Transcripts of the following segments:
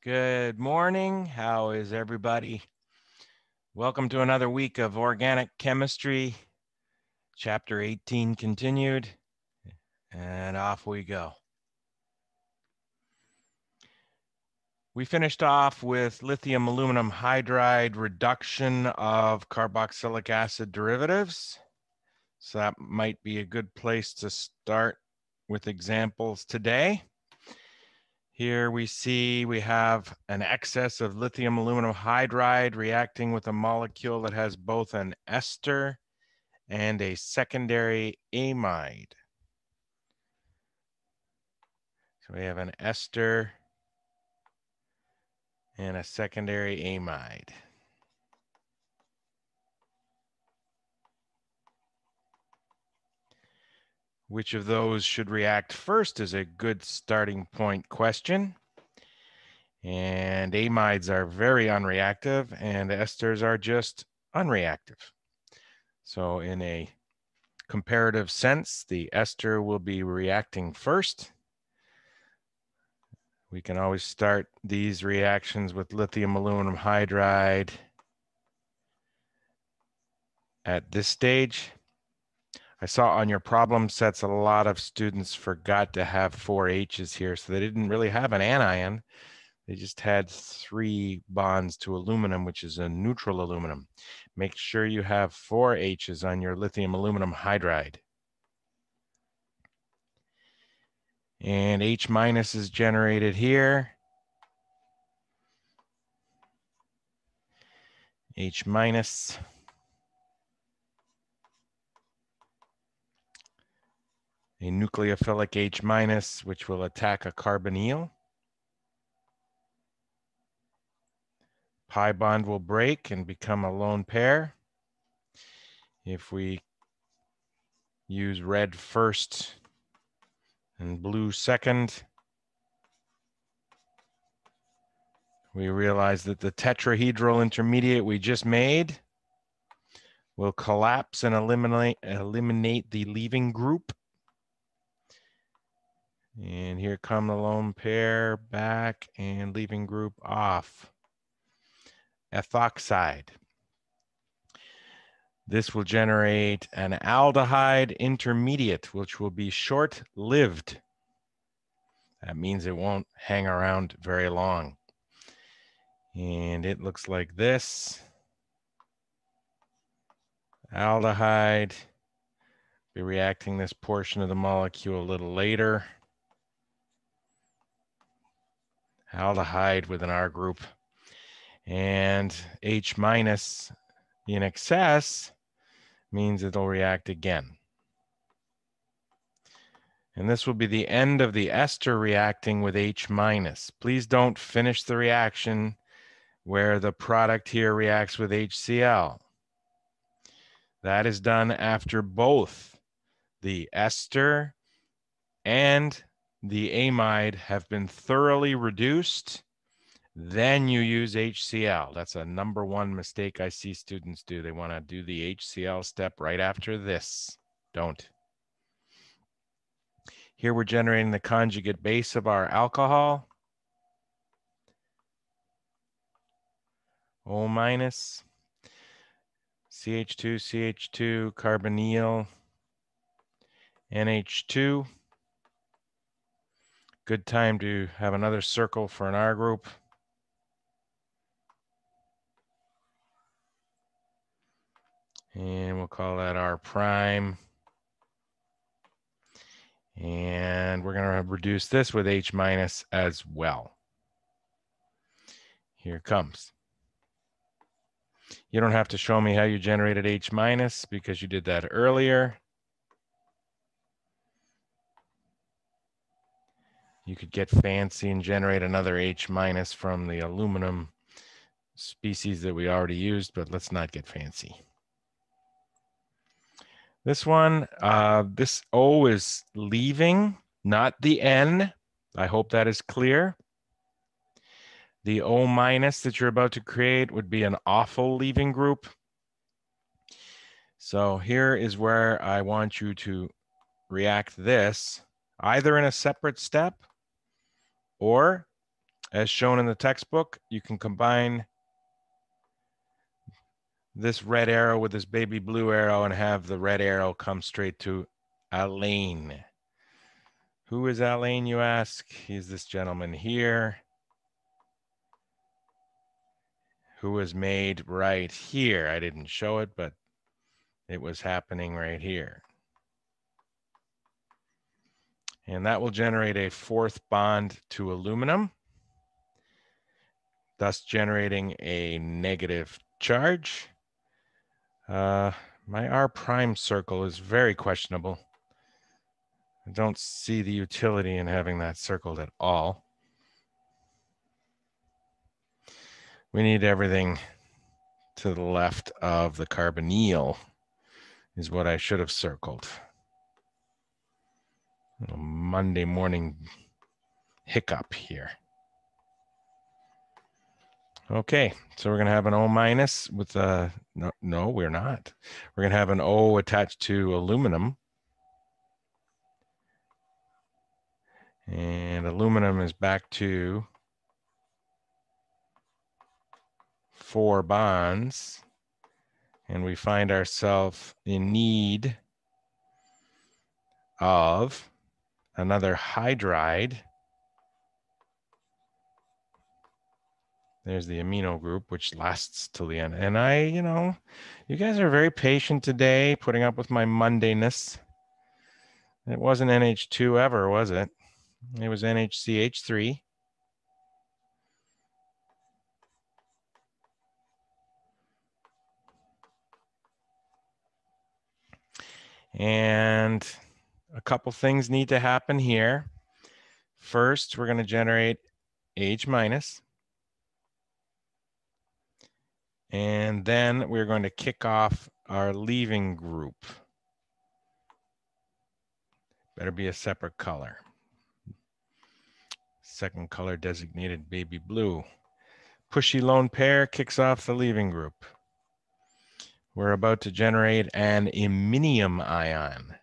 Good morning. How is everybody? Welcome to another week of organic chemistry. Chapter 18 continued, and off we go. We finished off with lithium aluminum hydride reduction of carboxylic acid derivatives. So that might be a good place to start with examples today. Here we see we have an excess of lithium aluminum hydride reacting with a molecule that has both an ester and a secondary amide. So we have an ester and a secondary amide. Which of those should react first is a good starting point question. And amides are very unreactive and esters are just unreactive. So in a comparative sense, the ester will be reacting first. We can always start these reactions with lithium aluminum hydride at this stage. I saw on your problem sets a lot of students forgot to have 4 H's here, so they didn't really have an anion. They just had 3 bonds to aluminum, which is a neutral aluminum. Make sure you have 4 H's on your lithium aluminum hydride. And H minus is generated here. H minus. A nucleophilic H minus, which will attack a carbonyl. Pi bond will break and become a lone pair. If we use red first and blue second, we realize that the tetrahedral intermediate we just made will collapse and eliminate the leaving group. And here come the lone pair back and leaving group off. Ethoxide. This will generate an aldehyde intermediate, which will be short-lived. That means it won't hang around very long. And it looks like this. Aldehyde. Be reacting this portion of the molecule a little later. Aldehyde with an R group. And H minus in excess means it'll react again. And this will be the end of the ester reacting with H minus. Please don't finish the reaction where the product here reacts with HCl. That is done after both the ester and the amide have been thoroughly reduced. Then you use HCl. That's a number one mistake I see students do. They want to do the HCl step right after this. Don't. Here we're generating the conjugate base of our alcohol. O minus, CH2, CH2, carbonyl, NH2. Good time to have another circle for an R group. And we'll call that R prime. And we're going to reduce this with H minus as well. Here it comes. You don't have to show me how you generated H minus because you did that earlier. You could get fancy and generate another H minus from the aluminum species that we already used, but let's not get fancy. This one, this O is leaving, not the N. I hope that is clear. The O minus that you're about to create would be an awful leaving group. So here is where I want you to react this either in a separate step or As shown in the textbook, you can combine this red arrow with this baby blue arrow and have the red arrow come straight to arlene. Who is arlene, you ask? He's this gentleman here, who was made right here. I didn't show it, but it was happening right here. And that will generate a fourth bond to aluminum, thus generating a negative charge. My R prime circle is very questionable. I don't see the utility in having that circled at all. We need everything to the left of the carbonyl is what I should have circled. A Monday morning hiccup here. Okay, so we're going to have an O minus with a, no, we're not. We're going to have an O attached to aluminum. And aluminum is back to 4 bonds. And we find ourselves in need of another hydride. There's the amino group, which lasts till the end. And you guys are very patient today, putting up with my mundaness. It wasn't NH2 ever, was it? It was NHCH3. And a couple things need to happen here. First, we're going to generate H minus. And then we're going to kick off our leaving group. Better be a separate color. Second color designated baby blue. Pushy lone pair kicks off the leaving group. We're about to generate an iminium ion.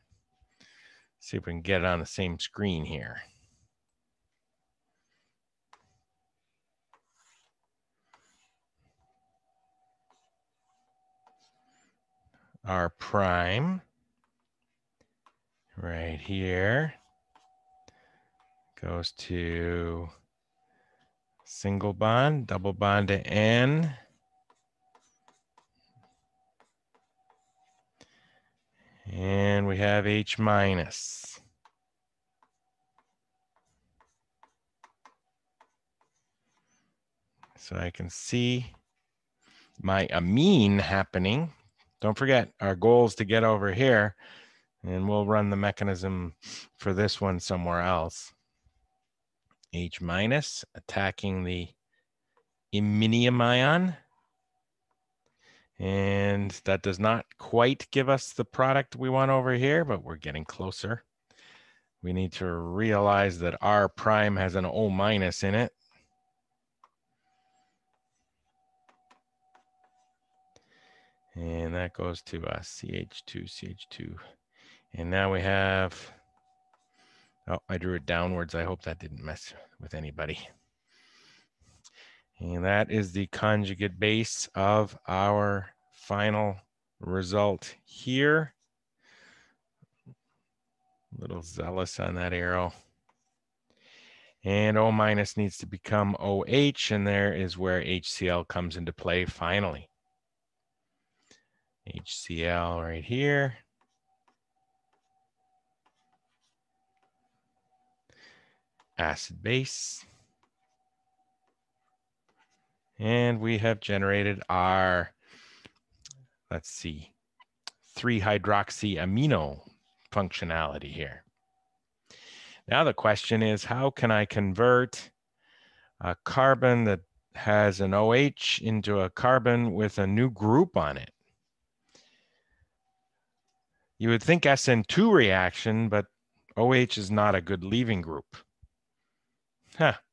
See if we can get it on the same screen here. R prime right here goes to single bond, double bond to N. And we have H minus. So I can see my amine happening. Don't forget, our goal is to get over here, and we'll run the mechanism for this one somewhere else. H minus attacking the iminium ion. And that does not quite give us the product we want over here, but we're getting closer. We need to realize that R prime has an O minus in it. And that goes to CH2, CH2. And now we have, oh, I drew it downwards. I hope that didn't mess with anybody. And that is the conjugate base of our final result here. A little zealous on that arrow. And O minus needs to become OH, and there is where HCl comes into play finally. HCl right here. Acid base. And we have generated our, let's see, 3-hydroxyamino functionality here. Now the question is, how can I convert a carbon that has an OH into a carbon with a new group on it? You would think SN2 reaction, but OH is not a good leaving group.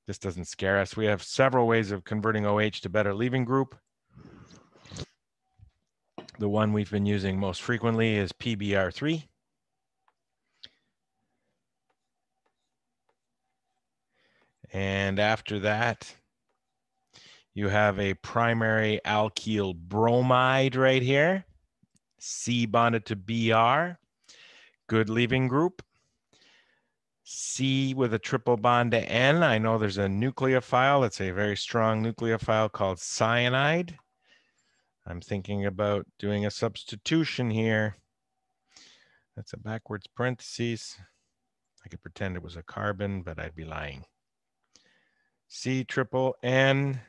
This doesn't scare us. We have several ways of converting OH to better leaving group. The one we've been using most frequently is PBr3. And after that, you have a primary alkyl bromide right here. C bonded to Br. Good leaving group. C with a triple bond to N. I know there's a nucleophile. It's a very strong nucleophile called cyanide. I'm thinking about doing a substitution here. That's a backwards parentheses. I could pretend it was a carbon, but I'd be lying. C triple N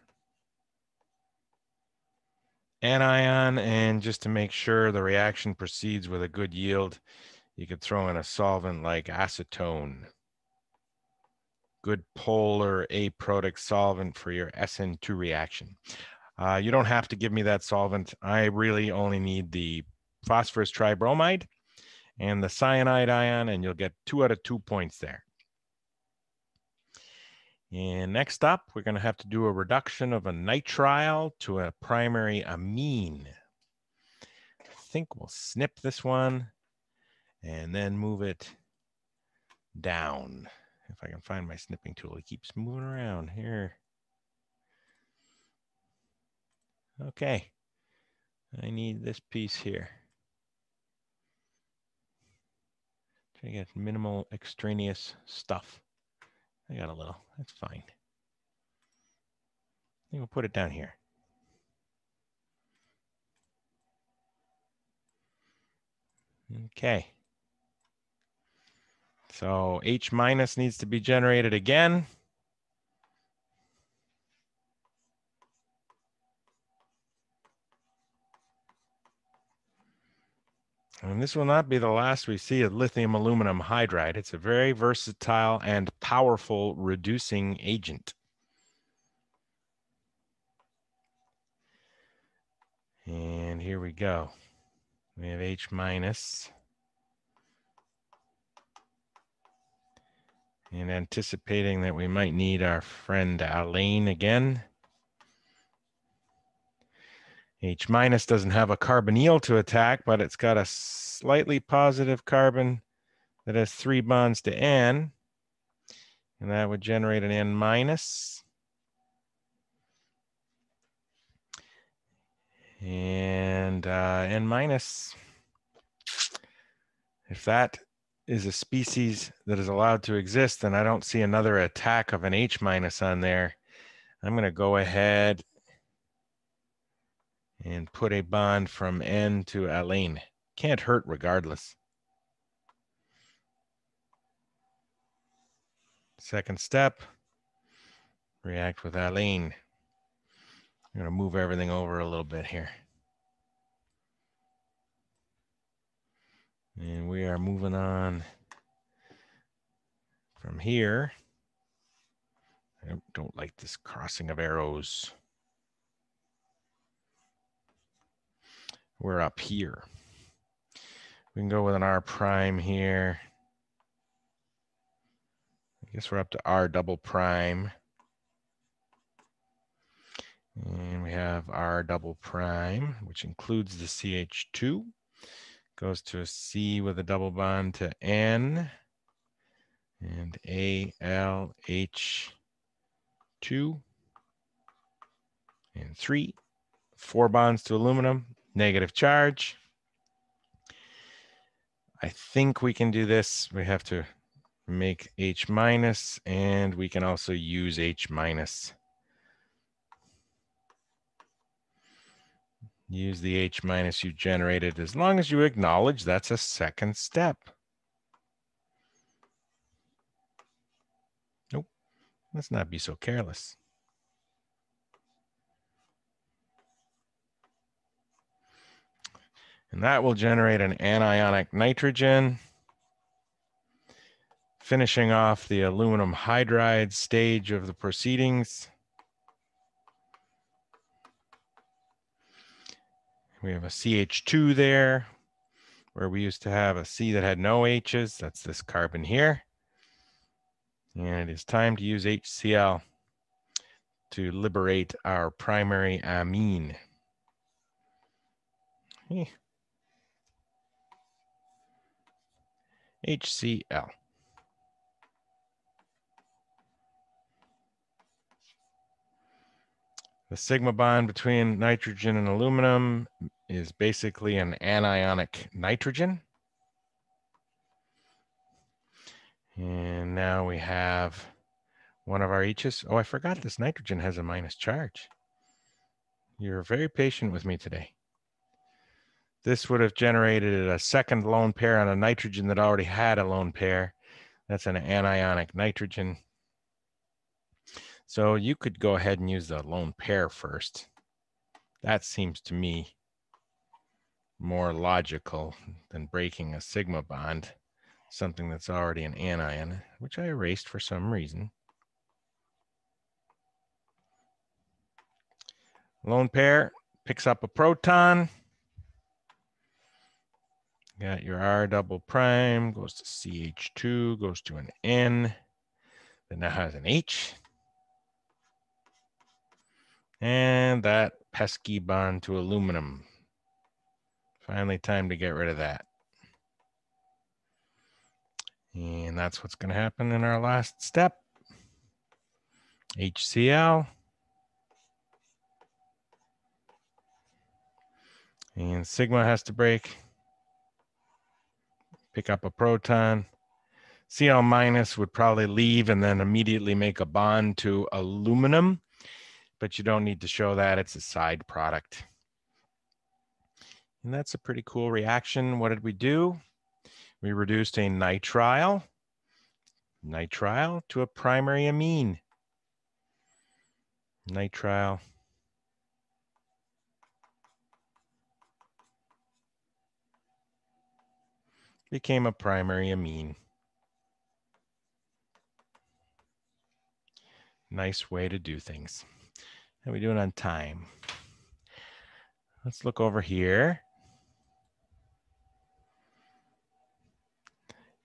anion, and just to make sure the reaction proceeds with a good yield, you could throw in a solvent like acetone. Good polar aprotic solvent for your SN2 reaction. You don't have to give me that solvent. I really only need the phosphorus tribromide and the cyanide ion, and you'll get 2 out of 2 points there. And next up, we're going to have to do a reduction of a nitrile to a primary amine. I think we'll snip this one and then move it down. If I can find my snipping tool, it keeps moving around here. Okay, I need this piece here. Try to get minimal extraneous stuff. I got a little, that's fine. I think we'll put it down here. Okay. So H minus needs to be generated again. And this will not be the last we see of lithium aluminum hydride. It's a very versatile and powerful reducing agent. And here we go. We have H minus. And anticipating that we might need our friend arlene again. H minus doesn't have a carbonyl to attack, but it's got a slightly positive carbon that has 3 bonds to N. And that would generate an N minus. And N minus, if that is a species that is allowed to exist, then I don't see another attack of an H minus on there. I'm going to go ahead and put a bond from N to arlene. Can't hurt regardless. Second step, react with arlene. I'm going to move everything over a little bit here. And we are moving on from here. I don't like this crossing of arrows. We're up here. We can go with an R prime here. I guess we're up to R double prime. And we have R double prime, which includes the CH2. Goes to a C with a double bond to N. And ALH2. And 3. 4 bonds to aluminum, negative charge. I think we can do this. We have to make H minus, and we can also use H minus. Use the H minus you generated as long as you acknowledge that's a second step. Nope, let's not be so careless. And that will generate an anionic nitrogen, finishing off the aluminum hydride stage of the proceedings. We have a CH2 there, where we used to have a C that had no H's. That's this carbon here. And it is time to use HCl to liberate our primary amine. HCl. The sigma bond between nitrogen and aluminum is basically an anionic nitrogen. And now we have one of our H's. Oh, I forgot this nitrogen has a minus charge. You're very patient with me today. This would have generated a second lone pair on a nitrogen that already had a lone pair. That's an anionic nitrogen. So you could go ahead and use the lone pair first. That seems to me more logical than breaking a sigma bond, something that's already an anion, which I erased for some reason. Lone pair picks up a proton. Got your R double prime, goes to CH2, goes to an N, that now has an H. And that pesky bond to aluminum. Finally time to get rid of that. And that's what's going to happen in our last step. HCl. And sigma has to break. Pick up a proton. Cl minus would probably leave and then immediately make a bond to aluminum. But you don't need to show that. It's a side product. And that's a pretty cool reaction. What did we do? We reduced a nitrile to a primary amine. Nitrile became a primary amine. Nice way to do things. How are we doing on time? Let's look over here.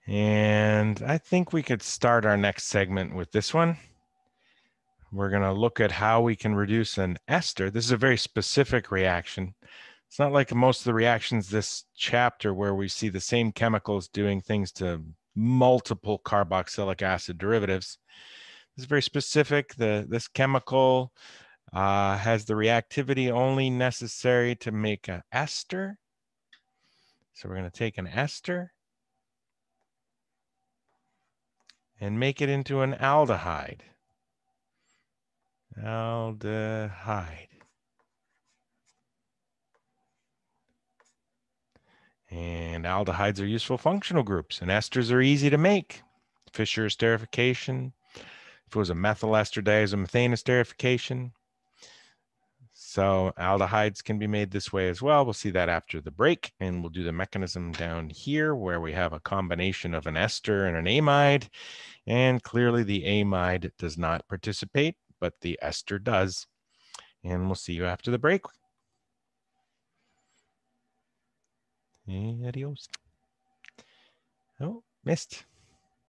And I think we could start our next segment with this one. We're going to look at how we can reduce an ester. This is a very specific reaction. It's not like most of the reactions this chapter where we see the same chemicals doing things to multiple carboxylic acid derivatives. This is very specific. This chemical has the reactivity only necessary to make an ester. So we're going to take an ester and make it into an aldehyde. Aldehyde. And aldehydes are useful functional groups, and esters are easy to make. Fischer esterification. If it was a methyl ester diazomethane esterification. So aldehydes can be made this way as well. We'll see that after the break, and we'll do the mechanism down here where we have a combination of an ester and an amide, and clearly the amide does not participate, but the ester does. And we'll see you after the break. Adios. Oh, missed.